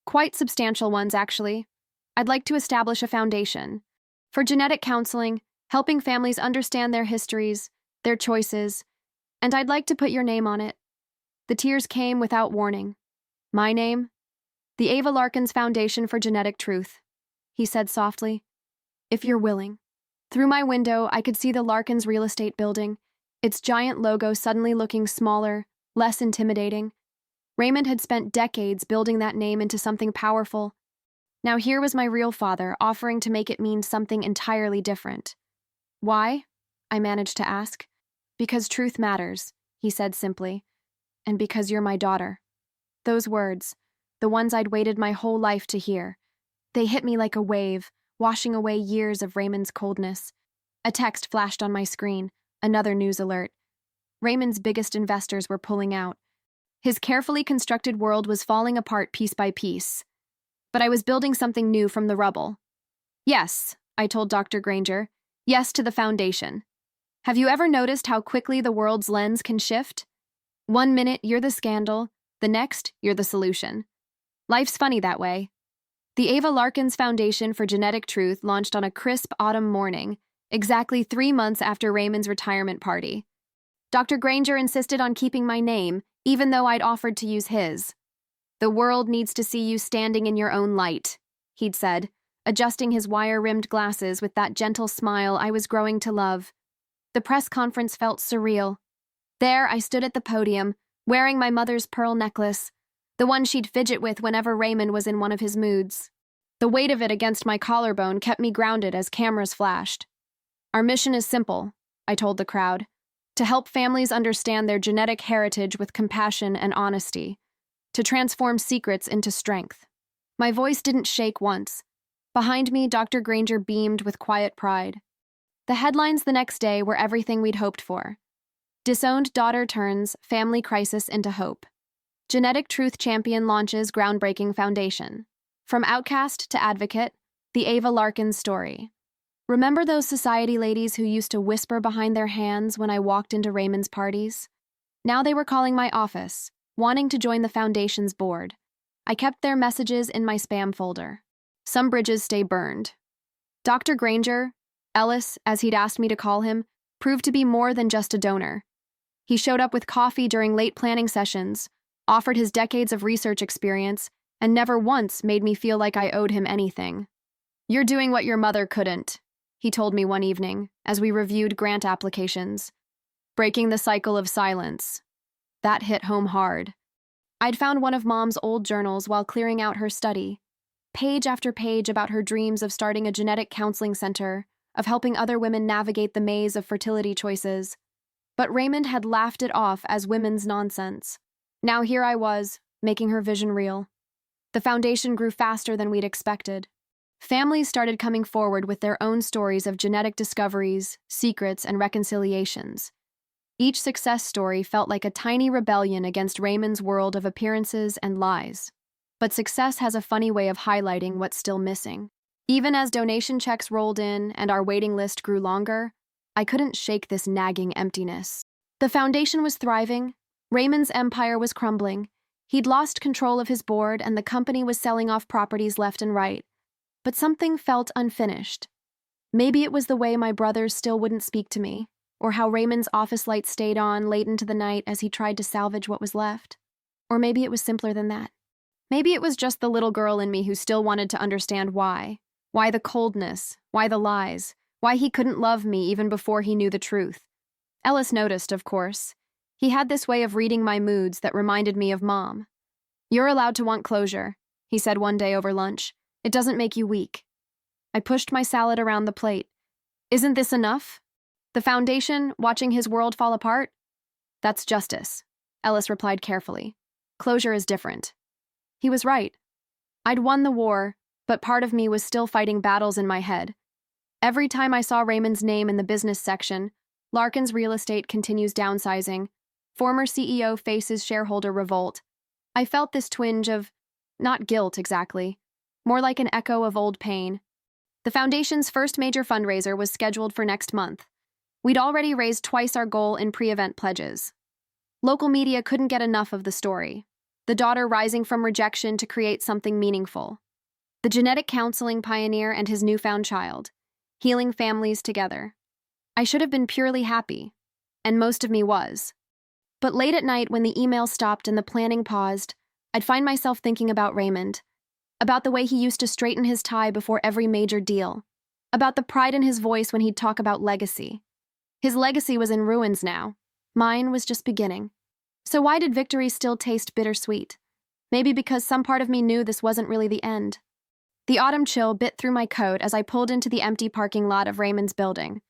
Quite substantial ones, actually. I'd like to establish a foundation for genetic counseling, helping families understand their histories, their choices, and I'd like to put your name on it. The tears came without warning. My name? The Ava Larkins Foundation for Genetic Truth, he said softly. If you're willing. Through my window, I could see the Larkins real estate building, its giant logo suddenly looking smaller, less intimidating. Raymond had spent decades building that name into something powerful. Now here was my real father offering to make it mean something entirely different. Why? I managed to ask. Because truth matters, he said simply. And because you're my daughter. Those words, the ones I'd waited my whole life to hear, they hit me like a wave, washing away years of Raymond's coldness. A text flashed on my screen, another news alert. Raymond's biggest investors were pulling out. His carefully constructed world was falling apart piece by piece. But I was building something new from the rubble. Yes, I told Dr. Granger. Yes to the foundation. Have you ever noticed how quickly the world's lens can shift? 1 minute, you're the scandal. The next, you're the solution. Life's funny that way. The Ava Larkins Foundation for Genetic Truth launched on a crisp autumn morning, exactly 3 months after Raymond's retirement party. Dr. Granger insisted on keeping my name, even though I'd offered to use his. The world needs to see you standing in your own light, he'd said, adjusting his wire-rimmed glasses with that gentle smile I was growing to love. The press conference felt surreal. There I stood at the podium, wearing my mother's pearl necklace, the one she'd fidget with whenever Raymond was in one of his moods. The weight of it against my collarbone kept me grounded as cameras flashed. Our mission is simple, I told the crowd, to help families understand their genetic heritage with compassion and honesty, to transform secrets into strength. My voice didn't shake once. Behind me, Dr. Granger beamed with quiet pride. The headlines the next day were everything we'd hoped for. Disowned daughter turns family crisis into hope. Genetic Truth Champion launches groundbreaking foundation. From outcast to advocate, the Ava Larkins story. Remember those society ladies who used to whisper behind their hands when I walked into Raymond's parties? Now they were calling my office, wanting to join the foundation's board. I kept their messages in my spam folder. Some bridges stay burned. Dr. Granger, Ellis, as he'd asked me to call him, proved to be more than just a donor. He showed up with coffee during late planning sessions, offered his decades of research experience, and never once made me feel like I owed him anything. You're doing what your mother couldn't, he told me one evening, as we reviewed grant applications. Breaking the cycle of silence. That hit home hard. I'd found one of Mom's old journals while clearing out her study. Page after page about her dreams of starting a genetic counseling center, of helping other women navigate the maze of fertility choices. But Raymond had laughed it off as women's nonsense. Now here I was, making her vision real. The foundation grew faster than we'd expected. Families started coming forward with their own stories of genetic discoveries, secrets, and reconciliations. Each success story felt like a tiny rebellion against Raymond's world of appearances and lies. But success has a funny way of highlighting what's still missing. Even as donation checks rolled in and our waiting list grew longer, I couldn't shake this nagging emptiness. The foundation was thriving. Raymond's empire was crumbling. He'd lost control of his board and the company was selling off properties left and right. But something felt unfinished. Maybe it was the way my brothers still wouldn't speak to me, or how Raymond's office lights stayed on late into the night as he tried to salvage what was left. Or maybe it was simpler than that. Maybe it was just the little girl in me who still wanted to understand why. Why the coldness? Why the lies? Why he couldn't love me even before he knew the truth? Ellis noticed, of course. He had this way of reading my moods that reminded me of Mom. "You're allowed to want closure," he said one day over lunch. "It doesn't make you weak." I pushed my salad around the plate. "Isn't this enough? The foundation, watching his world fall apart?" "That's justice," Ellis replied carefully. "Closure is different." He was right. I'd won the war, but part of me was still fighting battles in my head. Every time I saw Raymond's name in the business section, Larkin's real estate continues downsizing, former CEO faces shareholder revolt, I felt this twinge of, not guilt exactly, more like an echo of old pain. The foundation's first major fundraiser was scheduled for next month. We'd already raised twice our goal in pre-event pledges. Local media couldn't get enough of the story. The daughter rising from rejection to create something meaningful. The genetic counseling pioneer and his newfound child, healing families together. I should have been purely happy, and most of me was. But late at night when the email stopped and the planning paused, I'd find myself thinking about Raymond, about the way he used to straighten his tie before every major deal, about the pride in his voice when he'd talk about legacy. His legacy was in ruins now. Mine was just beginning. So why did victory still taste bittersweet? Maybe because some part of me knew this wasn't really the end. The autumn chill bit through my coat as I pulled into the empty parking lot of Raymond's building.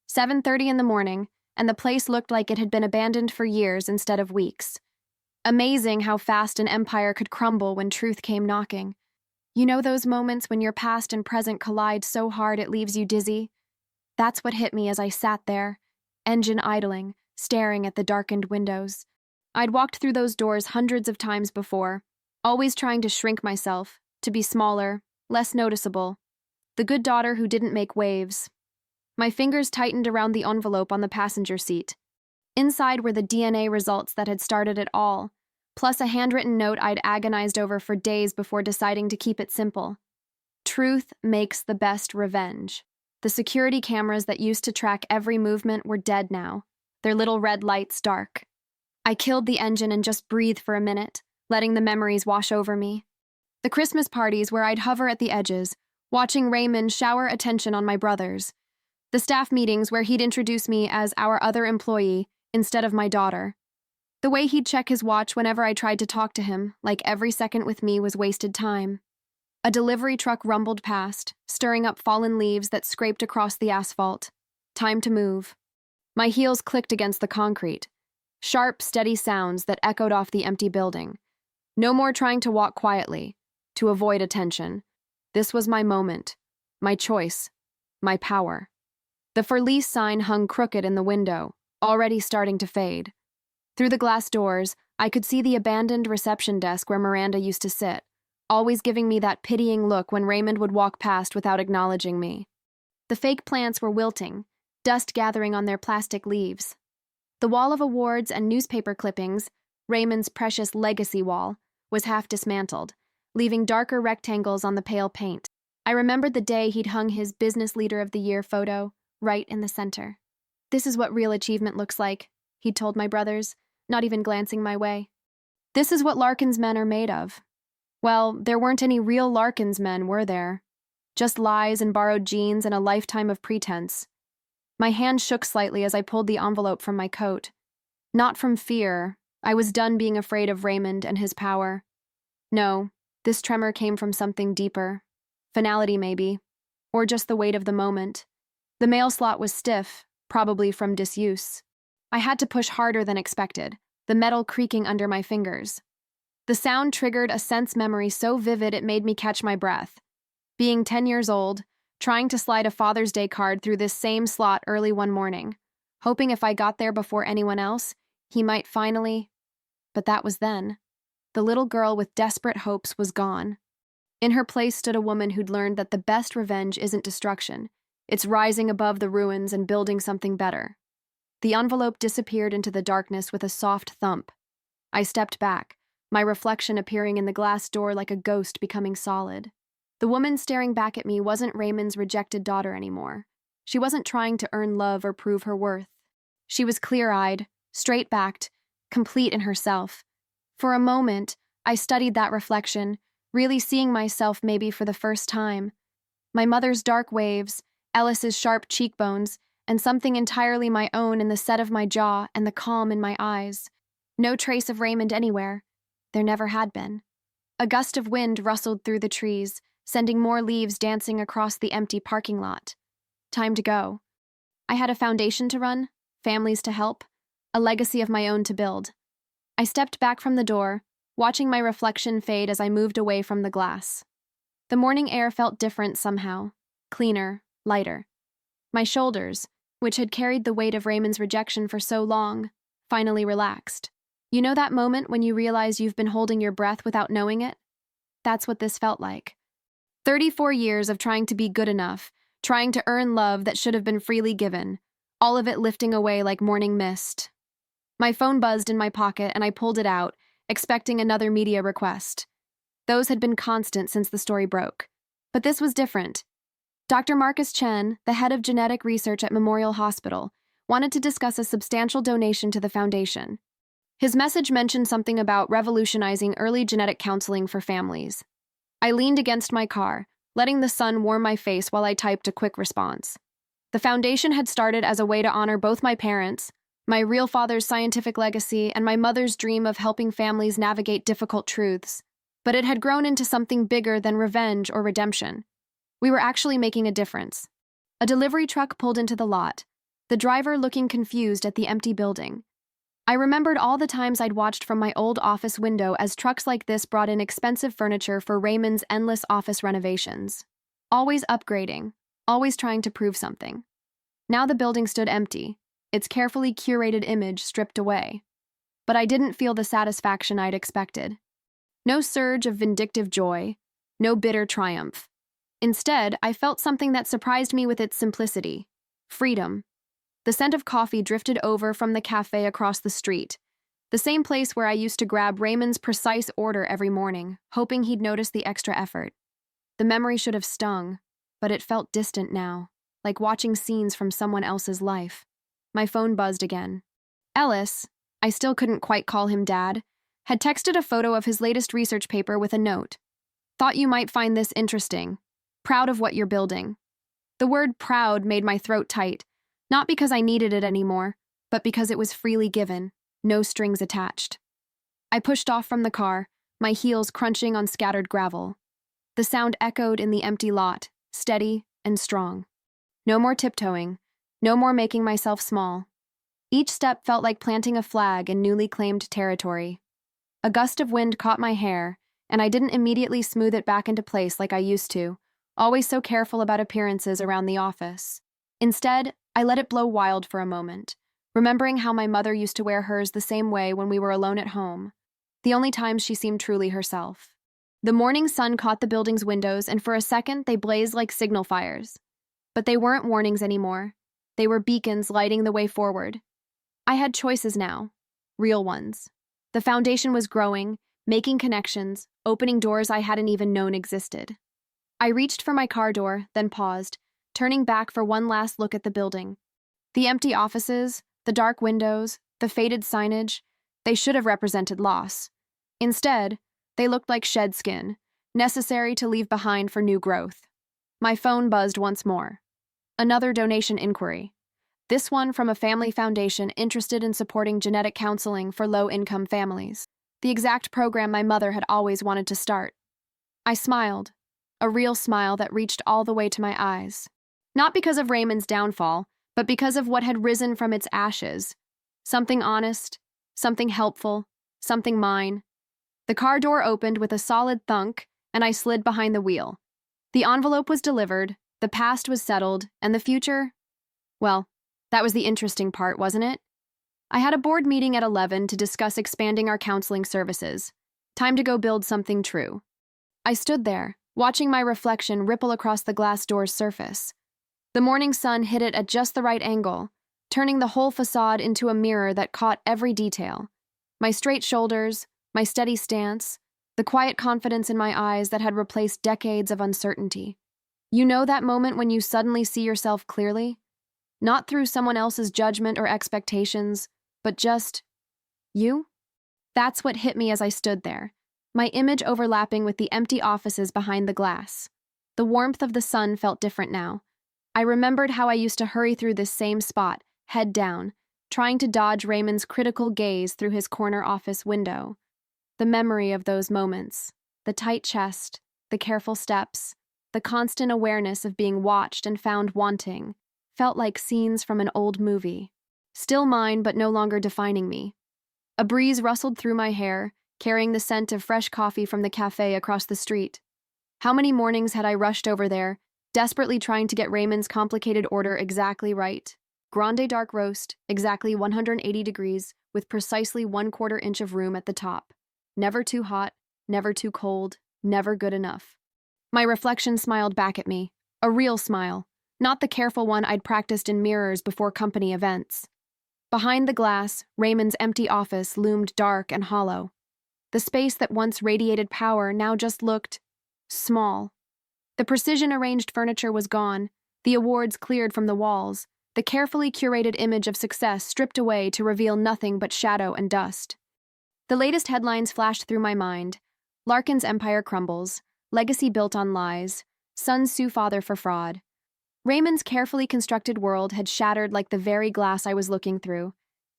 7:30 in the morning, and the place looked like it had been abandoned for years instead of weeks. Amazing how fast an empire could crumble when truth came knocking. You know those moments when your past and present collide so hard it leaves you dizzy? That's what hit me as I sat there, engine idling, staring at the darkened windows. I'd walked through those doors hundreds of times before, always trying to shrink myself, to be smaller, less noticeable. The good daughter who didn't make waves. My fingers tightened around the envelope on the passenger seat. Inside were the DNA results that had started it all, plus a handwritten note I'd agonized over for days before deciding to keep it simple. Truth makes the best revenge. The security cameras that used to track every movement were dead now, their little red lights dark. I killed the engine and just breathed for a minute, letting the memories wash over me. The Christmas parties where I'd hover at the edges, watching Raymond shower attention on my brothers. The staff meetings where he'd introduce me as our other employee instead of my daughter. The way he'd check his watch whenever I tried to talk to him, like every second with me was wasted time. A delivery truck rumbled past, stirring up fallen leaves that scraped across the asphalt. Time to move. My heels clicked against the concrete. Sharp, steady sounds that echoed off the empty building. No more trying to walk quietly, to avoid attention. This was my moment, my choice, my power. The for lease sign hung crooked in the window, already starting to fade. Through the glass doors, I could see the abandoned reception desk where Miranda used to sit, always giving me that pitying look when Raymond would walk past without acknowledging me. The fake plants were wilting, dust gathering on their plastic leaves. The wall of awards and newspaper clippings, Raymond's precious legacy wall, was half dismantled, leaving darker rectangles on the pale paint. I remembered the day he'd hung his Business Leader of the Year photo, right in the center. "This is what real achievement looks like," he'd told my brothers, not even glancing my way. "This is what Larkin's men are made of." Well, there weren't any real Larkin's men, were there? Just lies and borrowed jeans and a lifetime of pretense. My hand shook slightly as I pulled the envelope from my coat. Not from fear. I was done being afraid of Raymond and his power. No, this tremor came from something deeper. Finality, maybe. Or just the weight of the moment. The mail slot was stiff, probably from disuse. I had to push harder than expected, the metal creaking under my fingers. The sound triggered a sense memory so vivid it made me catch my breath. Being 10 years old, trying to slide a Father's Day card through this same slot early one morning, hoping if I got there before anyone else, he might finally... But that was then. The little girl with desperate hopes was gone. In her place stood a woman who'd learned that the best revenge isn't destruction. It's rising above the ruins and building something better. The envelope disappeared into the darkness with a soft thump. I stepped back, my reflection appearing in the glass door like a ghost becoming solid. The woman staring back at me wasn't Raymond's rejected daughter anymore. She wasn't trying to earn love or prove her worth. She was clear-eyed, straight-backed, complete in herself. For a moment, I studied that reflection, really seeing myself maybe for the first time. My mother's dark waves, Ellis's sharp cheekbones, and something entirely my own in the set of my jaw and the calm in my eyes. No trace of Raymond anywhere. There never had been. A gust of wind rustled through the trees, sending more leaves dancing across the empty parking lot. Time to go. I had a foundation to run, families to help, a legacy of my own to build. I stepped back from the door, watching my reflection fade as I moved away from the glass. The morning air felt different somehow, cleaner, lighter. My shoulders, which had carried the weight of Raymond's rejection for so long, finally relaxed. You know that moment when you realize you've been holding your breath without knowing it? That's what this felt like. 34 years of trying to be good enough, trying to earn love that should have been freely given, all of it lifting away like morning mist. My phone buzzed in my pocket and I pulled it out, expecting another media request. Those had been constant since the story broke. But this was different. Dr. Marcus Chen, the head of genetic research at Memorial Hospital, wanted to discuss a substantial donation to the foundation. His message mentioned something about revolutionizing early genetic counseling for families. I leaned against my car, letting the sun warm my face while I typed a quick response. The foundation had started as a way to honor both my parents, my real father's scientific legacy, and my mother's dream of helping families navigate difficult truths. But it had grown into something bigger than revenge or redemption. We were actually making a difference. A delivery truck pulled into the lot, the driver looking confused at the empty building. I remembered all the times I'd watched from my old office window as trucks like this brought in expensive furniture for Raymond's endless office renovations. Always upgrading, always trying to prove something. Now the building stood empty, its carefully curated image stripped away. But I didn't feel the satisfaction I'd expected. No surge of vindictive joy, no bitter triumph. Instead, I felt something that surprised me with its simplicity: freedom. The scent of coffee drifted over from the cafe across the street, the same place where I used to grab Raymond's precise order every morning, hoping he'd notice the extra effort. The memory should have stung, but it felt distant now, like watching scenes from someone else's life. My phone buzzed again. Ellis, I still couldn't quite call him Dad, had texted a photo of his latest research paper with a note. Thought you might find this interesting. Proud of what you're building. The word proud made my throat tight, not because I needed it anymore, but because it was freely given, no strings attached. I pushed off from the car, my heels crunching on scattered gravel. The sound echoed in the empty lot, steady and strong. No more tiptoeing, no more making myself small. Each step felt like planting a flag in newly claimed territory. A gust of wind caught my hair, and I didn't immediately smooth it back into place like I used to, always so careful about appearances around the office. Instead, I let it blow wild for a moment, remembering how my mother used to wear hers the same way when we were alone at home, the only times she seemed truly herself. The morning sun caught the building's windows, and for a second they blazed like signal fires. But they weren't warnings anymore. They were beacons lighting the way forward. I had choices now, real ones. The foundation was growing, making connections, opening doors I hadn't even known existed. I reached for my car door, then paused, turning back for one last look at the building. The empty offices, the dark windows, the faded signage, they should have represented loss. Instead, they looked like shed skin, necessary to leave behind for new growth. My phone buzzed once more. Another donation inquiry. This one from a family foundation interested in supporting genetic counseling for low-income families. The exact program my mother had always wanted to start. I smiled, a real smile that reached all the way to my eyes. Not because of Raymond's downfall, but because of what had risen from its ashes. Something honest, something helpful, something mine. The car door opened with a solid thunk, and I slid behind the wheel. The envelope was delivered, the past was settled, and the future, well, that was the interesting part, wasn't it? I had a board meeting at 11 to discuss expanding our counseling services. Time to go build something true. I stood there, watching my reflection ripple across the glass door's surface. The morning sun hit it at just the right angle, turning the whole facade into a mirror that caught every detail. My straight shoulders, my steady stance, the quiet confidence in my eyes that had replaced decades of uncertainty. You know that moment when you suddenly see yourself clearly? Not through someone else's judgment or expectations, but just you? That's what hit me as I stood there, my image overlapping with the empty offices behind the glass. The warmth of the sun felt different now. I remembered how I used to hurry through this same spot, head down, trying to dodge Raymond's critical gaze through his corner office window. The memory of those moments, the tight chest, the careful steps, the constant awareness of being watched and found wanting, felt like scenes from an old movie. Still mine, but no longer defining me. A breeze rustled through my hair, carrying the scent of fresh coffee from the cafe across the street. How many mornings had I rushed over there, desperately trying to get Raymond's complicated order exactly right? Grande dark roast, exactly 180 degrees, with precisely 1/4 inch of room at the top. Never too hot, never too cold, never good enough. My reflection smiled back at me, a real smile, not the careful one I'd practiced in mirrors before company events. Behind the glass, Raymond's empty office loomed dark and hollow. The space that once radiated power now just looked small. The precision-arranged furniture was gone, the awards cleared from the walls, the carefully curated image of success stripped away to reveal nothing but shadow and dust. The latest headlines flashed through my mind. Larkin's empire crumbles, legacy built on lies, son sue father for fraud. Raymond's carefully constructed world had shattered like the very glass I was looking through.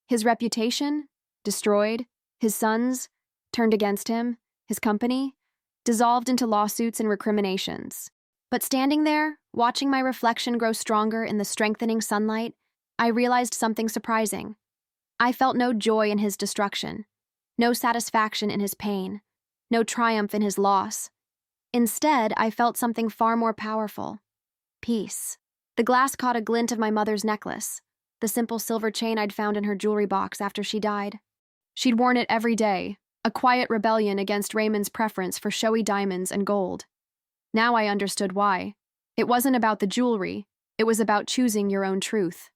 His reputation? Destroyed. His sons? Turned against him. His company? Dissolved into lawsuits and recriminations. But standing there, watching my reflection grow stronger in the strengthening sunlight, I realized something surprising. I felt no joy in his destruction, no satisfaction in his pain, no triumph in his loss. Instead, I felt something far more powerful. Peace. The glass caught a glint of my mother's necklace, the simple silver chain I'd found in her jewelry box after she died. She'd worn it every day, a quiet rebellion against Raymond's preference for showy diamonds and gold. Now I understood why. It wasn't about the jewelry, it was about choosing your own truth.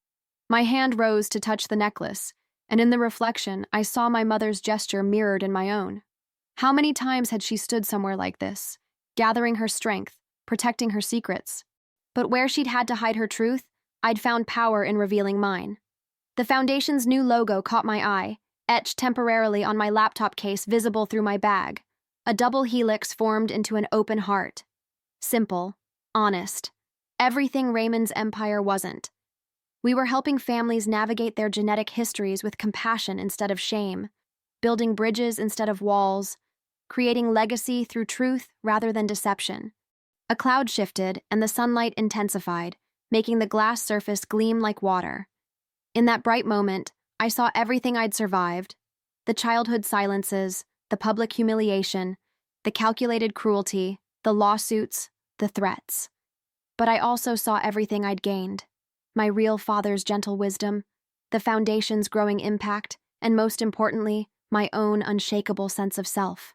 My hand rose to touch the necklace, and in the reflection, I saw my mother's gesture mirrored in my own. How many times had she stood somewhere like this, gathering her strength, protecting her secrets? But where she'd had to hide her truth, I'd found power in revealing mine. The Foundation's new logo caught my eye, etched temporarily on my laptop case visible through my bag. A double helix formed into an open heart. Simple, honest. Everything Raymond's empire wasn't. We were helping families navigate their genetic histories with compassion instead of shame, building bridges instead of walls, creating legacy through truth rather than deception. A cloud shifted and the sunlight intensified, making the glass surface gleam like water. In that bright moment, I saw everything I'd survived: the childhood silences, the public humiliation, the calculated cruelty, the lawsuits, the threats. But I also saw everything I'd gained: my real father's gentle wisdom, the Foundation's growing impact, and most importantly, my own unshakable sense of self.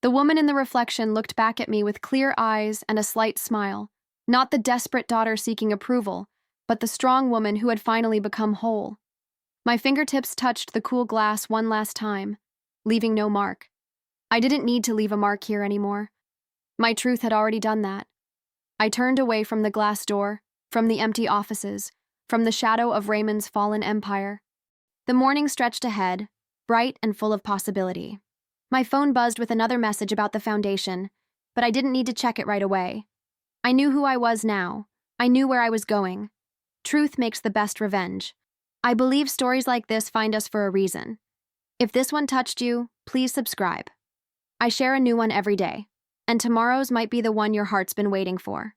The woman in the reflection looked back at me with clear eyes and a slight smile, not the desperate daughter seeking approval, but the strong woman who had finally become whole. My fingertips touched the cool glass one last time, leaving no mark. I didn't need to leave a mark here anymore. My truth had already done that. I turned away from the glass door, from the empty offices, from the shadow of Raymond's fallen empire. The morning stretched ahead, bright and full of possibility. My phone buzzed with another message about the Foundation, but I didn't need to check it right away. I knew who I was now. I knew where I was going. Truth makes the best revenge. I believe stories like this find us for a reason. If this one touched you, please subscribe. I share a new one every day, and tomorrow's might be the one your heart's been waiting for.